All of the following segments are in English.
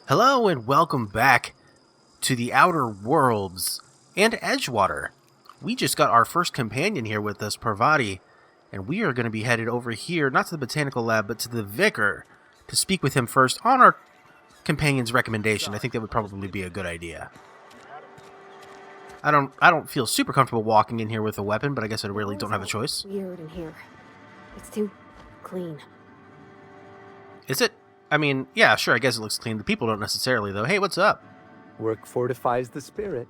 Hello and welcome back to the Outer Worlds and Edgewater. We just got our first companion here with us, Parvati, and we are going to be headed over here, not to the Botanical Lab, but to the Vicar, to speak with him first on our companion's recommendation. I think that would probably be a good idea. I don't feel super comfortable walking in here with a weapon, but I guess I really don't have a choice. Weird in here. It's too clean. Is it? I mean, yeah, sure, I guess it looks clean. The people don't necessarily, though. Hey, what's up? Work fortifies the spirit.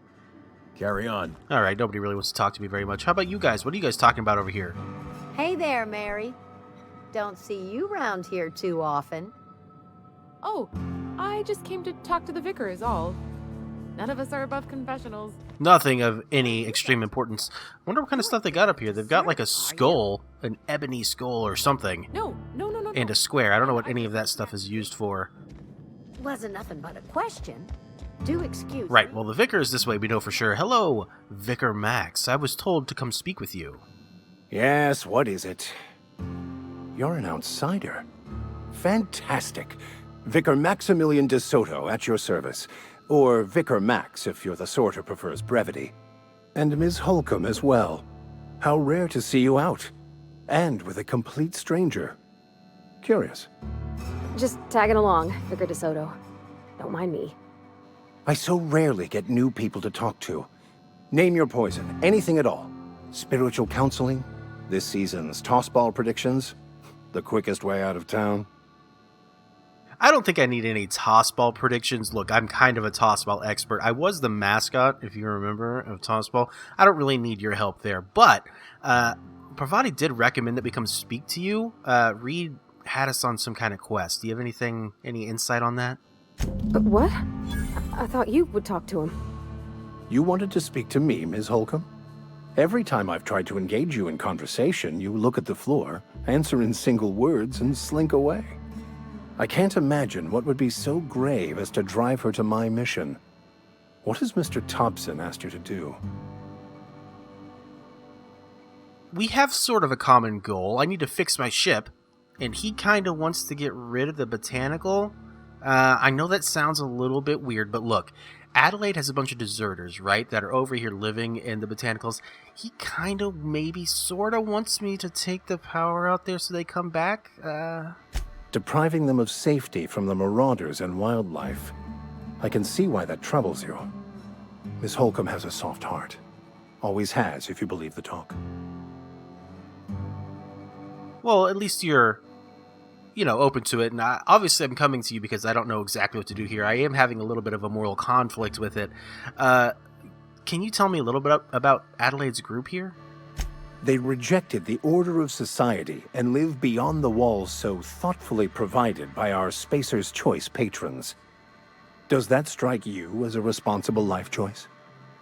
Carry on. All right, nobody really wants to talk to me very much. How about you guys? What are you guys talking about over here? Hey there, Mary. Don't see you round here too often. Oh, I just came to talk to the vicar is all. None of us are above confessionals. Nothing of any extreme importance. I wonder what kind of stuff they got up here. They've got like a skull, an ebony skull or something, No. and a square. I don't know what any of that stuff is used for. Wasn't nothing but a question. Do excuse Right, me. well, the Vicar is this way, we know for sure. Hello, Vicar Max. I was told to come speak with you. Yes, what is it? You're an outsider. Fantastic. Vicar Maximilian de Soto at your service. Or Vicar Max if you're the sort who prefers brevity. And Ms. Holcomb as well. How rare to see you out. And with a complete stranger. Curious. Just tagging along, Vicar DeSoto. Don't mind me. I so rarely get new people to talk to. Name your poison, anything at all. Spiritual counseling, this season's tossball predictions, the quickest way out of town. I don't think I need any tossball predictions. Look, I'm kind of a tossball expert. I was the mascot, if you remember, of tossball. I don't really need your help there. But Parvati did recommend that we come speak to you. Reed had us on some kind of quest. Do you have any insight on that? But what? I thought you would talk to him. You wanted to speak to me, Ms. Holcomb? Every time I've tried to engage you in conversation, you look at the floor, answer in single words, and slink away. I can't imagine what would be so grave as to drive her to my mission. What has Mr. Thompson asked you to do? We have sort of a common goal. I need to fix my ship, and he kind of wants to get rid of the Botanical. I know that sounds a little bit weird, but look, Adelaide has a bunch of deserters, right, that are over here living in the Botanicals. He kind of maybe sort of wants me to take the power out there so they come back. Depriving them of safety from the marauders and wildlife. I can see why that troubles you. Miss Holcomb has a soft heart. Always has, if you believe the talk. Well, at least you're, open to it. And obviously I'm coming to you because I don't know exactly what to do here. I am having a little bit of a moral conflict with it. Can you tell me a little bit about Adelaide's group here? They rejected the order of society and live beyond the walls so thoughtfully provided by our Spacer's Choice patrons. Does that strike you as a responsible life choice?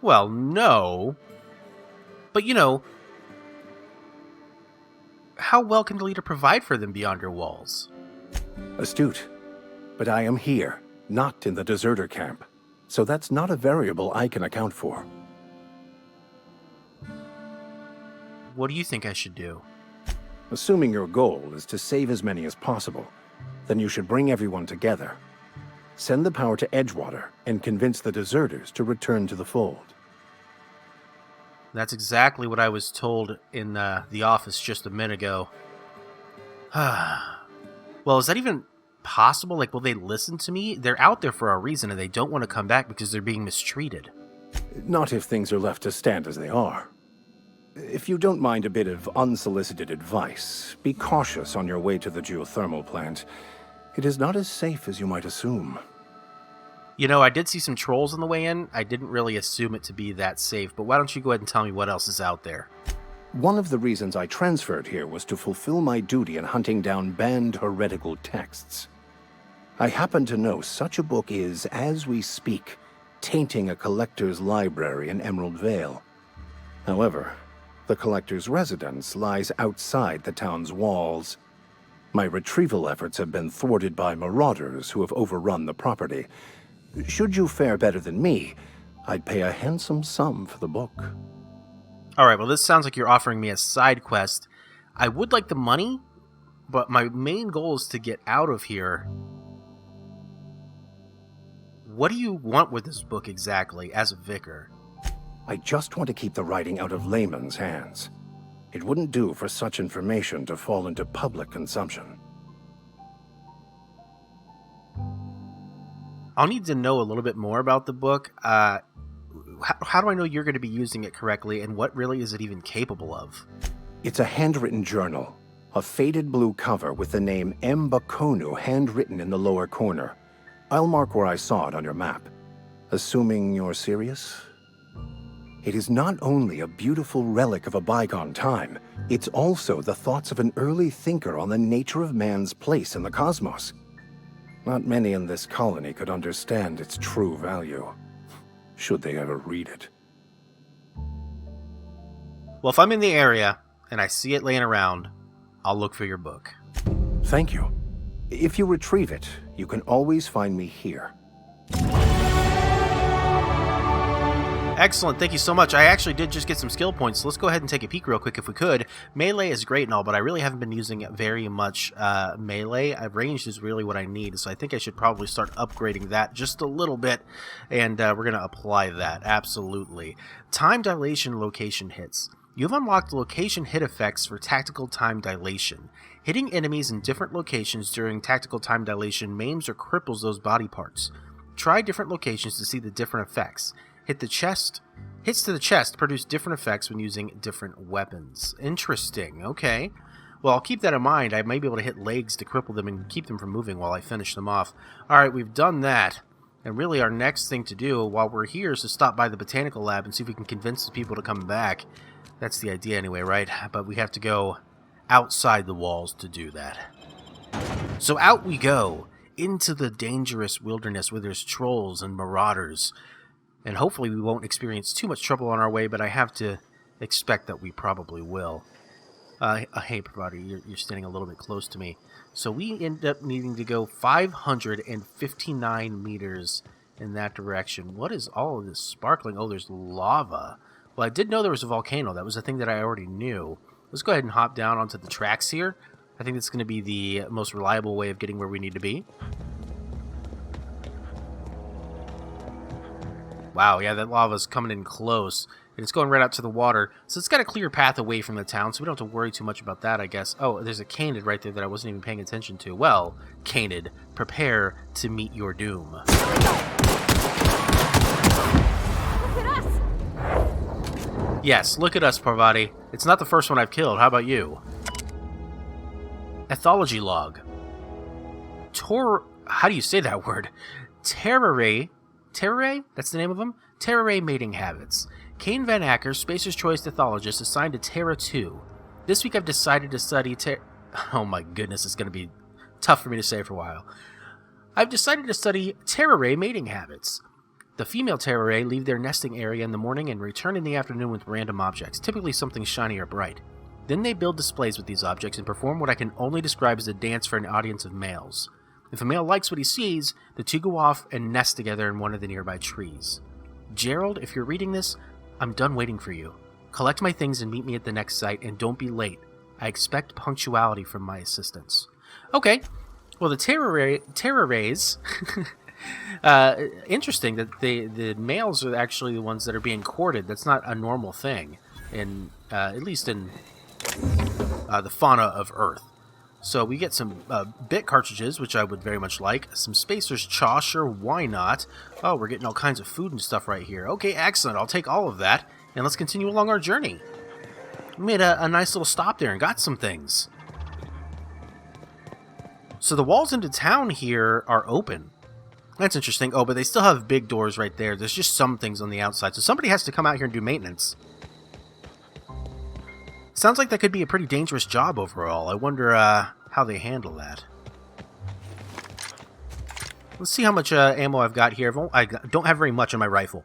Well, no. But, how well can the leader provide for them beyond your walls? Astute. But I am here, not in the deserter camp. So that's not a variable I can account for. What do you think I should do? Assuming your goal is to save as many as possible, then you should bring everyone together. Send the power to Edgewater and convince the deserters to return to the fold. That's exactly what I was told in the office just a minute ago. Well, is that even possible? Like, will they listen to me? They're out there for a reason, and they don't want to come back because they're being mistreated. Not if things are left to stand as they are. If you don't mind a bit of unsolicited advice, be cautious on your way to the geothermal plant. It is not as safe as you might assume. I did see some trolls on the way in. I didn't really assume it to be that safe, but why don't you go ahead and tell me what else is out there? One of the reasons I transferred here was to fulfill my duty in hunting down banned heretical texts. I happen to know such a book is, as we speak, tainting a collector's library in Emerald Vale. However, the collector's residence lies outside the town's walls. My retrieval efforts have been thwarted by marauders who have overrun the property. Should you fare better than me, I'd pay a handsome sum for the book. Alright, well this sounds like you're offering me a side quest. I would like the money, but my main goal is to get out of here. what do you want with this book exactly, as a vicar? I just want to keep the writing out of layman's hands. It wouldn't do for such information to fall into public consumption. I'll need to know a little bit more about the book. How do I know you're going to be using it correctly, and what really is it even capable of? It's a handwritten journal. A faded blue cover with the name M'Bakonnu handwritten in the lower corner. I'll mark where I saw it on your map. Assuming you're serious? It is not only a beautiful relic of a bygone time, it's also the thoughts of an early thinker on the nature of man's place in the cosmos. Not many in this colony could understand its true value, should they ever read it. Well, if I'm in the area and I see it laying around, I'll look for your book. Thank you. If you retrieve it, you can always find me here. Excellent, thank you so much. I actually did just get some skill points, so let's go ahead and take a peek real quick if we could. Melee is great and all, but I really haven't been using it very much melee. Ranged is really what I need, so I think I should probably start upgrading that just a little bit, and we're going to apply that, absolutely. Time dilation location hits. You've unlocked location hit effects for tactical time dilation. Hitting enemies in different locations during tactical time dilation maims or cripples those body parts. Try different locations to see the different effects. Hits to the chest produce different effects when using different weapons. Interesting, okay. Well, I'll keep that in mind. I may be able to hit legs to cripple them and keep them from moving while I finish them off. Alright, we've done that. And really our next thing to do while we're here is to stop by the botanical lab and see if we can convince the people to come back. That's the idea anyway, right? But we have to go outside the walls to do that. So out we go, into the dangerous wilderness where there's trolls and marauders. And hopefully we won't experience too much trouble on our way, but I have to expect that we probably will. Hey, Pravati, you're standing a little bit close to me. So we end up needing to go 559 meters in that direction. What is all of this sparkling? Oh, there's lava. Well, I did know there was a volcano. That was a thing that I already knew. Let's go ahead and hop down onto the tracks here. I think it's going to be the most reliable way of getting where we need to be. Wow, yeah, that lava's coming in close, and it's going right out to the water, so it's got a clear path away from the town, so we don't have to worry too much about that, I guess. Oh, there's a Canid right there that I wasn't even paying attention to. Well, Canid, prepare to meet your doom. Look at us! Yes, look at us, Parvati. It's not the first one I've killed. How about you? Ethology log. How do you say that word? Terrare? That's the name of them? Terrare mating habits. Kane Van Acker, Spacer's Choice Ethologist, assigned to Terra 2. This week I've decided to study Oh my goodness, it's going to be tough for me to say for a while. I've decided to study Terrare mating habits. The female Terrare leave their nesting area in the morning and return in the afternoon with random objects, typically something shiny or bright. Then they build displays with these objects and perform what I can only describe as a dance for an audience of males. If a male likes what he sees, the two go off and nest together in one of the nearby trees. Gerald, if you're reading this, I'm done waiting for you. Collect my things and meet me at the next site, and don't be late. I expect punctuality from my assistants. Okay. Well, the Terrarays... interesting that the males are actually the ones that are being courted. That's not a normal thing, at least in the fauna of Earth. So we get some bit cartridges, which I would very much like. Some Spacer's Chaw, sure, why not? Oh, we're getting all kinds of food and stuff right here. Okay, excellent. I'll take all of that, and let's continue along our journey. We made a nice little stop there and got some things. So the walls into town here are open. That's interesting. Oh, but they still have big doors right there. There's just some things on the outside. So somebody has to come out here and do maintenance. Sounds like that could be a pretty dangerous job overall. I wonder how they handle that. Let's see how much ammo I've got here. I don't have very much on my rifle.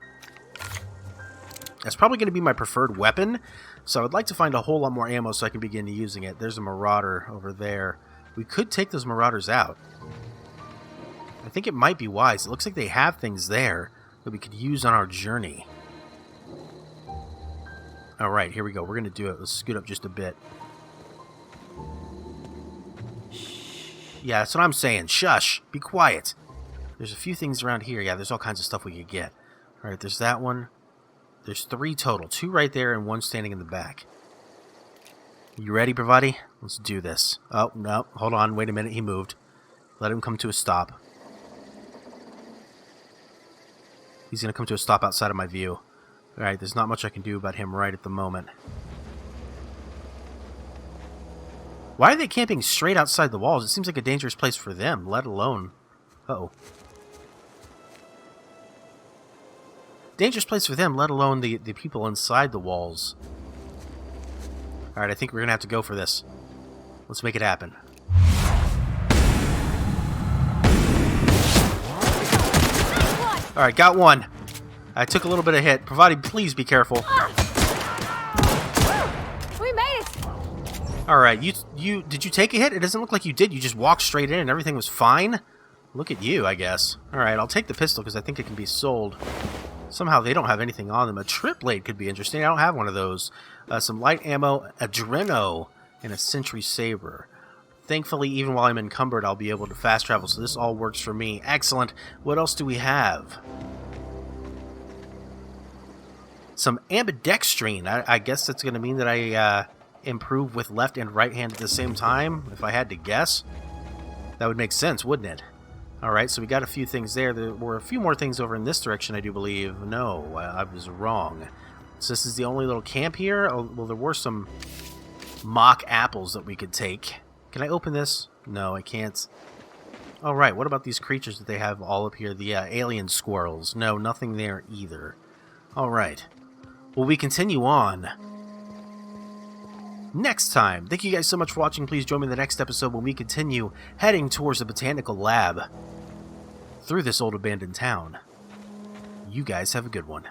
That's probably going to be my preferred weapon. So I'd like to find a whole lot more ammo so I can begin using it. There's a marauder over there. We could take those marauders out. I think it might be wise. It looks like they have things there that we could use on our journey. Alright, here we go. We're going to do it. Let's scoot up just a bit. Yeah, that's what I'm saying. Shush. Be quiet. There's a few things around here. Yeah, there's all kinds of stuff we could get. Alright, there's that one. There's 3 total. 2 right there and 1 standing in the back. You ready, Parvati? Let's do this. Oh, no. Hold on. Wait a minute. He moved. Let him come to a stop. He's going to come to a stop outside of my view. Alright, there's not much I can do about him right at the moment. Why are they camping straight outside the walls? It seems like a dangerous place for them, let alone... Uh-oh. Dangerous place for them, let alone the people inside the walls. Alright, I think we're going to have to go for this. Let's make it happen. Alright, got one. I took a little bit of hit. Parvati, please be careful. We made it! Alright, did you take a hit? It doesn't look like you did. You just walked straight in and everything was fine. Look at you, I guess. Alright, I'll take the pistol because I think it can be sold. Somehow they don't have anything on them. A trip blade could be interesting. I don't have one of those. Some light ammo, a Dreno, and a Sentry Saber. Thankfully, even while I'm encumbered, I'll be able to fast travel, so this all works for me. Excellent. What else do we have? Some ambidextrine. I guess that's going to mean that I improve with left and right hand at the same time, if I had to guess. That would make sense, wouldn't it? Alright, so we got a few things there. There were a few more things over in this direction, I do believe. No, I was wrong. So this is the only little camp here? Oh, well, there were some mock apples that we could take. Can I open this? No, I can't. Alright, what about these creatures that they have all up here? The alien squirrels. No, nothing there either. Alright. Well, we continue on next time. Thank you guys so much for watching. Please join me in the next episode when we continue heading towards the botanical lab through this old abandoned town. You guys have a good one.